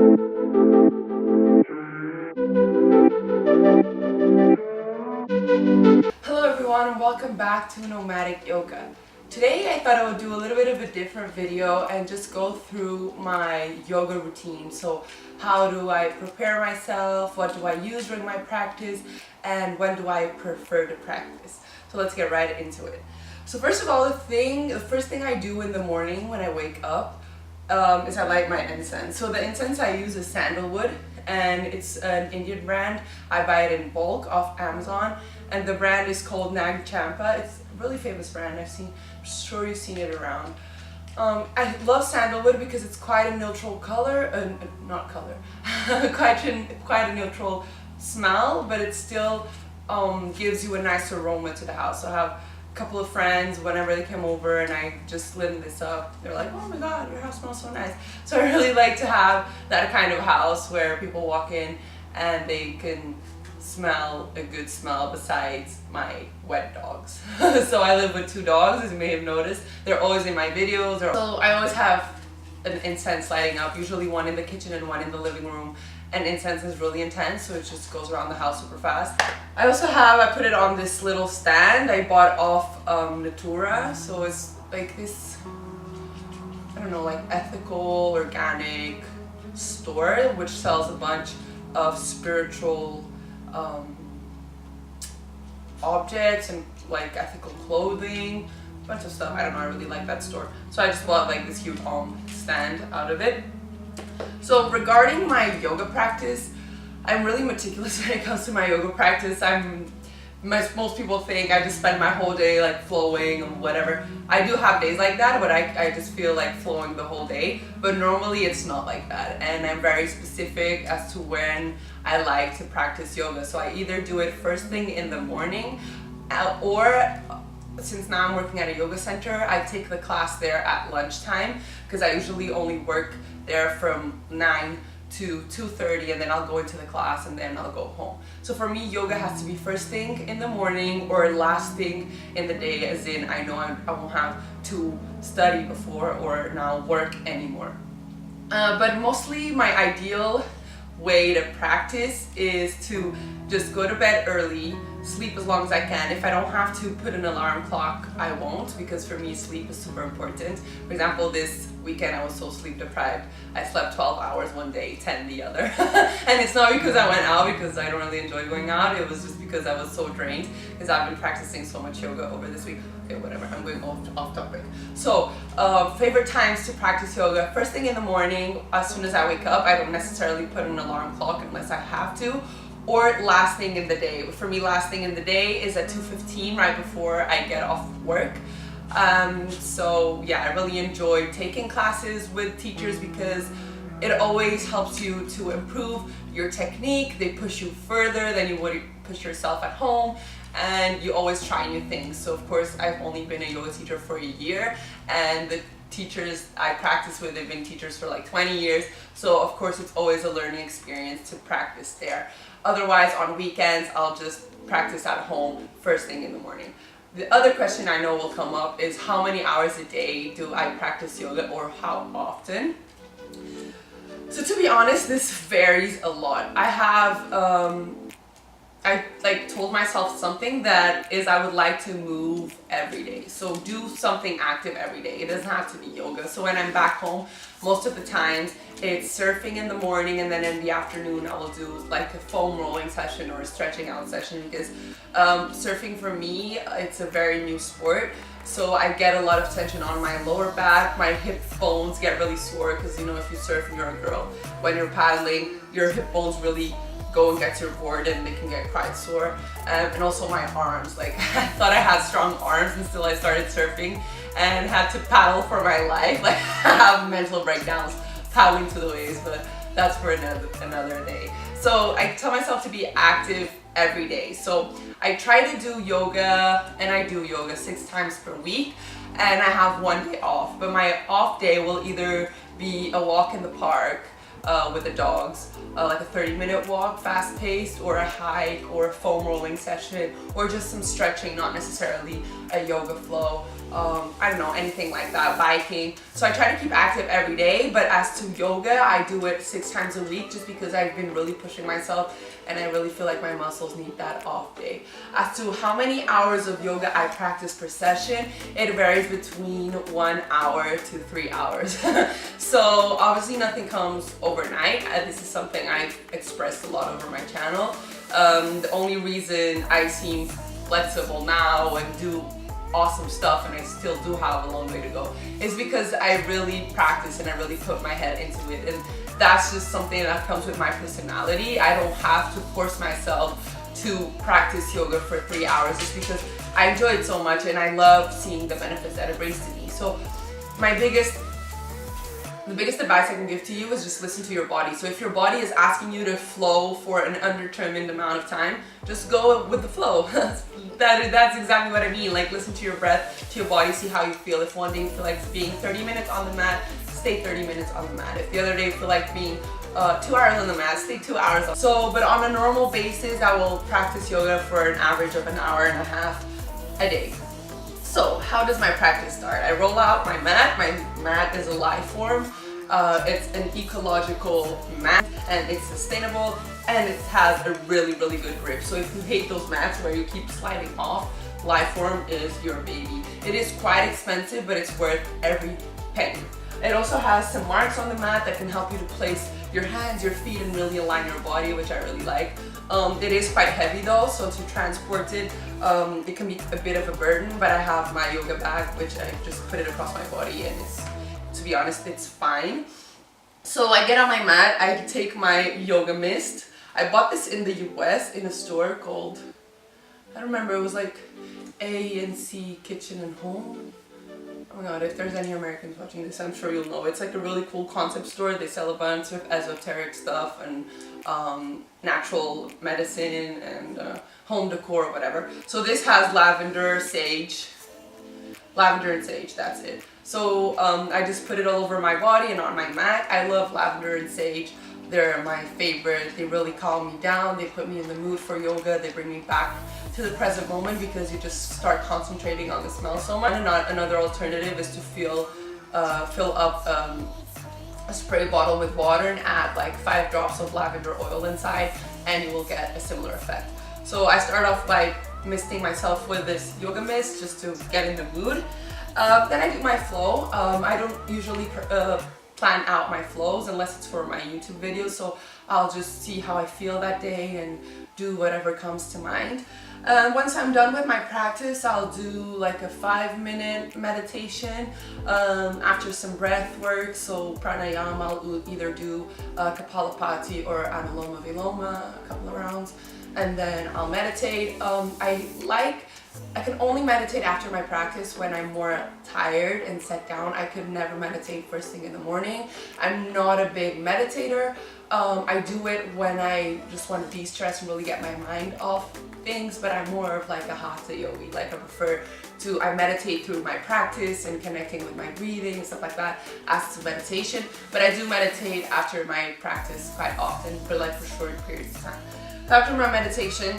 Hello everyone and welcome back to Nomadic Yoga. Today I thought I would do a little bit of a different video and just go through my yoga routine. So how do I prepare myself, what do I use during my practice, and when do I prefer to practice. So let's get right into it. So first of all, the first thing I do in the morning when I wake up is I light my incense. So the incense I use is sandalwood, and it's an Indian brand. I buy it in bulk off Amazon, and the brand is called Nag Champa. It's a really famous brand. I'm sure you've seen it around. I love sandalwood because it's quite a neutral color, not color, quite a neutral smell, but it still gives you a nice aroma to the house. So I have couple of friends, whenever they came over and I just lit this up, they're like, oh my god, your house smells so nice. So I really like to have that kind of house where people walk in and they can smell a good smell besides my wet dogs. So I live with 2 dogs, as you may have noticed. They're always in my videos. So I always have an incense lighting up, usually one in the kitchen and one in the living room. And incense is really intense, so it just goes around the house super fast. I also I put it on this little stand I bought off Natura. So it's like this, I don't know, like ethical, organic store which sells a bunch of spiritual objects and like ethical clothing, a bunch of stuff. I don't know, I really like that store. So I just bought like this huge stand out of it. So regarding my yoga practice, I'm really meticulous when it comes to my yoga practice. Most people think I just spend my whole day like flowing or whatever. I do have days like that, but I just feel like flowing the whole day. But normally it's not like that, and I'm very specific as to when I like to practice yoga. So I either do it first thing in the morning, or since now I'm working at a yoga center, I take the class there at lunchtime, because I usually only work there from 9 to 2:30, and then I'll go into the class and then I'll go home. So for me, yoga has to be first thing in the morning or last thing in the day, as in I know I won't have to study before or now work anymore. But mostly my ideal way to practice is to just go to bed early, sleep as long as I can. If I don't have to put an alarm clock, I won't, because for me sleep is super important. For example, this weekend I was so sleep deprived. I slept 12 hours one day, 10 the other. And it's not because I went out, because I don't really enjoy going out. It was just because I was so drained, because I've been practicing so much yoga over this week. Okay, whatever, I'm going off topic. So favorite times to practice yoga: first thing in the morning, as soon as I wake up. I don't necessarily put an alarm clock unless I have to. Or last thing in the day. For me, last thing in the day is at 2:15, right before I get off work. So yeah, I really enjoy taking classes with teachers because it always helps you to improve your technique. They push you further than you would push yourself at home, and you always try new things. So of course, I've only been a yoga teacher for a year, and the teachers I practice with, they've been teachers for like 20 years. So of course, it's always a learning experience to practice there. Otherwise, on weekends, I'll just practice at home first thing in the morning. The other question I know will come up is how many hours a day do I practice yoga, or how often? So to be honest, this varies a lot. I told myself something that is I would like to move every day. So do something active every day. It doesn't have to be yoga. So when I'm back home, most of the times it's surfing in the morning, and then in the afternoon I will do like a foam rolling session or a stretching out session, because surfing for me, it's a very new sport. So I get a lot of tension on my lower back. My hip bones get really sore, because you know, if you surf and you're a girl, when you're paddling, your hip bones really go and get your board and they can get quite sore. And also my arms, like I thought I had strong arms until I started surfing and had to paddle for my life. Like I have mental breakdowns paddling to the waves, but that's for another day. So I tell myself to be active every day. So I try to do yoga, and I do yoga 6 times per week, and I have 1 day off. But my off day will either be a walk in the park with the dogs, like a 30-minute walk, fast-paced, or a hike, or a foam rolling session, or just some stretching, not necessarily a yoga flow. I don't know, anything like that, biking. So I try to keep active every day, but as to yoga, I do it 6 times a week just because I've been really pushing myself and I really feel like my muscles need that off day. As to how many hours of yoga I practice per session, it varies between 1 hour to 3 hours. So obviously nothing comes overnight. This is something I've expressed a lot over my channel. The only reason I seem flexible now and do awesome stuff, and I still do have a long way to go, is because I really practice and I really put my head into it, and that's just something that comes with my personality. I don't have to force myself to practice yoga for 3 hours just because I enjoy it so much and I love seeing the benefits that it brings to me. So the biggest advice I can give to you is just listen to your body. So if your body is asking you to flow for an undetermined amount of time, just go with the flow. That's exactly what I mean. Like, listen to your breath, to your body, see how you feel. If one day you feel like being 30 minutes on the mat, stay 30 minutes on the mat. If the other day you feel like being 2 hours on the mat, stay 2 hours. But on a normal basis, I will practice yoga for an average of 1.5 hours a day. So how does my practice start? I roll out my mat. My mat is a life form. It's an ecological mat and it's sustainable and it has a really good grip. So if you hate those mats where you keep sliding off, Lifeform is your baby. It is quite expensive, but it's worth every penny. It also has some marks on the mat that can help you to place your hands, your feet, and really align your body, which I really like. It is quite heavy though, so to transport it, it can be a bit of a burden, but I have my yoga bag, which I just put it across my body, and to be honest, it's fine. So I get on my mat, I take my yoga mist. I bought this in the US in a store called, I don't remember, it was like A&C Kitchen and Home. Oh my god, if there's any Americans watching this, I'm sure you'll know. It's like a really cool concept store. They sell a bunch of esoteric stuff and natural medicine and home decor or whatever. So this has lavender and sage, that's it. So I just put it all over my body and on my mat. I love lavender and sage. They're my favorite. They really calm me down. They put me in the mood for yoga. They bring me back to the present moment because you just start concentrating on the smell so much. And another alternative is to fill up a spray bottle with water and add like 5 drops of lavender oil inside, and you will get a similar effect. So I start off by misting myself with this yoga mist just to get in the mood. Then I do my flow. I don't usually plan out my flows unless it's for my YouTube videos, so I'll just see how I feel that day and do whatever comes to mind. Once I'm done with my practice, I'll do like a 5-minute meditation after some breath work. So pranayama, I'll either do Kapalabhati or Anuloma Viloma, a couple of rounds, and then I'll meditate. I can only meditate after my practice when I'm more tired and set down. I could never meditate first thing in the morning. I'm not a big meditator. I do it when I just want to de-stress and really get my mind off things, but I'm more of like a hatha yogi. Like I meditate through my practice and connecting with my breathing and stuff like that as to meditation. But I do meditate after my practice quite often for short periods of time. So after my meditation,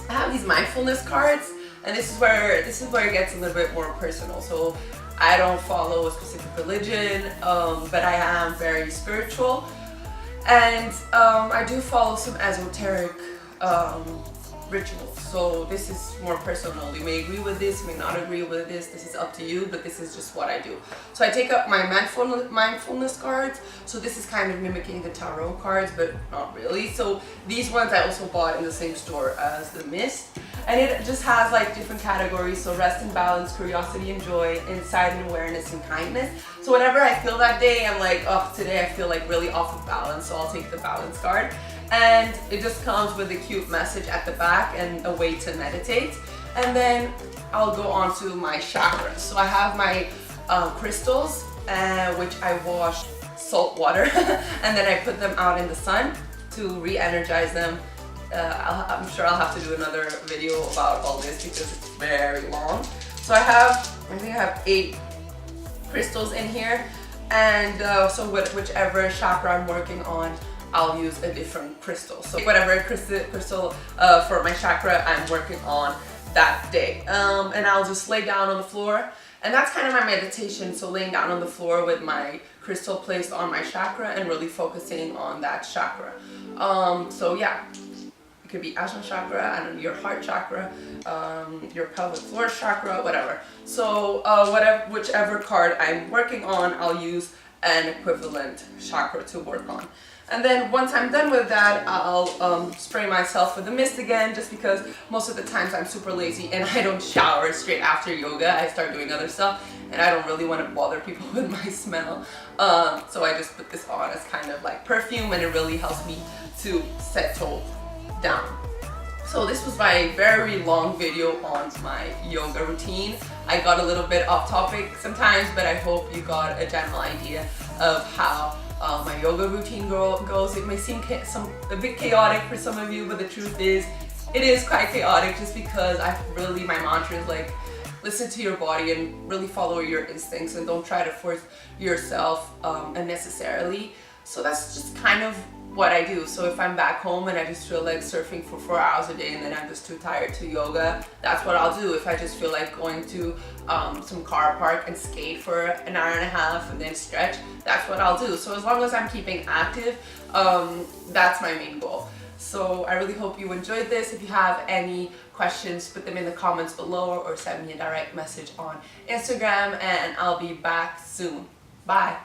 I have these mindfulness cards. And this is where it gets a little bit more personal. So I don't follow a specific religion, but I am very spiritual, and I do follow some esoteric rituals. So this is more personal. You may agree with this, you may not agree with this. This is up to you, but this is just what I do. So I take up my mindfulness cards. So this is kind of mimicking the tarot cards, but not really. So these ones I also bought in the same store as the mist. And it just has like different categories. So rest and balance, curiosity and joy, insight and awareness, and kindness. So whenever I feel that day, I'm like, oh, today I feel like really off of balance. So I'll take the balance card. And it just comes with a cute message at the back and a way to meditate. And then I'll go on to my chakras. So I have my crystals, which I wash salt water, and then I put them out in the sun to re-energize them. I'm sure I'll have to do another video about all this because it's very long. So I think I have 8 crystals in here, and so whichever chakra I'm working on, I'll use a different crystal. So whatever crystal for my chakra I'm working on that day. And I'll just lay down on the floor And that's kind of my meditation. So laying down on the floor with my crystal placed on my chakra and really focusing on that chakra. So yeah, it could be Ajna chakra, I don't know, your heart chakra, your pelvic floor chakra, whatever. So whichever card I'm working on, I'll use an equivalent chakra to work on. And then once I'm done with that, I'll spray myself with the mist again, just because most of the times I'm super lazy and I don't shower straight after yoga. I start doing other stuff and I don't really want to bother people with my smell. So I just put this on as kind of like perfume, and it really helps me to settle down. So this was my very long video on my yoga routine. I got a little bit off topic sometimes, but I hope you got a general idea of how my yoga routine goes. It may seem a bit chaotic for some of you, but the truth is, it is quite chaotic, just because my mantra is like, listen to your body and really follow your instincts, and don't try to force yourself unnecessarily. So that's just kind of what I do. So if I'm back home and I just feel like surfing for 4 hours a day and then I'm just too tired to yoga, that's what I'll do. If I just feel like going to some car park and skate for an hour and a half and then stretch, that's what I'll do. So as long as I'm keeping active, that's my main goal. So I really hope you enjoyed this. If you have any questions, put them in the comments below or send me a direct message on Instagram, and I'll be back soon. Bye.